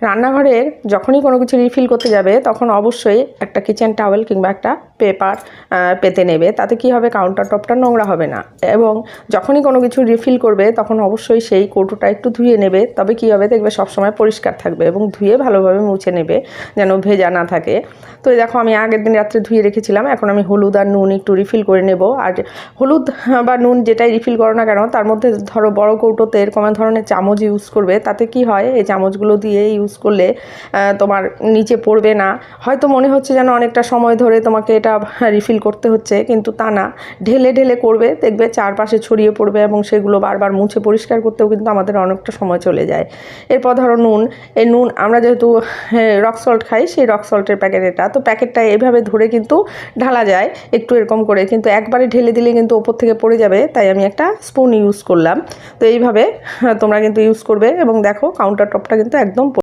রান্নাঘরের যখনই কোনো কিছু রিফিল করতে যাবে তখন অবশ্যই একটা কিচেন টাওয়েল কিংবা একটা পেপার পেতে নেবে। তাতে কি হবে, কাউন্টার টপটা নোংরা হবে না। এবং যখনই কোনো কিছু রিফিল করবে তখন অবশ্যই সেই কৌটোটা একটু ধুয়ে নেবে, তবে কি হবে দেখবে সবসময় পরিষ্কার থাকবে। এবং ধুয়ে ভালোভাবে মুছে নেবে যেন ভেজা না থাকে। তো এই দেখো আমি আগের দিন রাত্রে ধুয়ে রেখেছিলাম, এখন আমি হলুদ আর নুন একটু রিফিল করে নেব। আর হলুদ বা নুন যেটাই রিফিল করো না কেন তার মধ্যে ধরো বড় কৌটোতে এরকম ধরনের চামচ ইউজ করবে। তাতে কি হয়, এই চামচগুলো দিয়ে ইউজ করলে তোমার নিচে পড়বে না। হয়তো মনে হচ্ছে যেন অনেকটা সময় ধরে তোমাকে এটা রিফিল করতে হচ্ছে, কিন্তু তা না। ঢেলে ঢেলে করবে, দেখবে চারপাশে ছড়িয়ে পড়বে এবং সেগুলো বারবার মুছে পরিষ্কার করতেও কিন্তু আমাদের অনেকটা সময় চলে যায়। এরপর ধরো নুন, এই নুন আমরা যেহেতু রক সল্ট খাই, সেই রক সল্টের প্যাকেট এটা, তো প্যাকেটটা এভাবে ধরে কিন্তু ঢালা যায় একটু এরকম করে, কিন্তু একবারে ঢেলে দিলে কিন্তু ওপর থেকে পড়ে যাবে। তাই আমি একটা স্পুন ইউজ করলাম। তো এইভাবে তোমরা কিন্তু ইউজ করবে এবং দেখো কাউন্টার টপটা কিন্তু একদম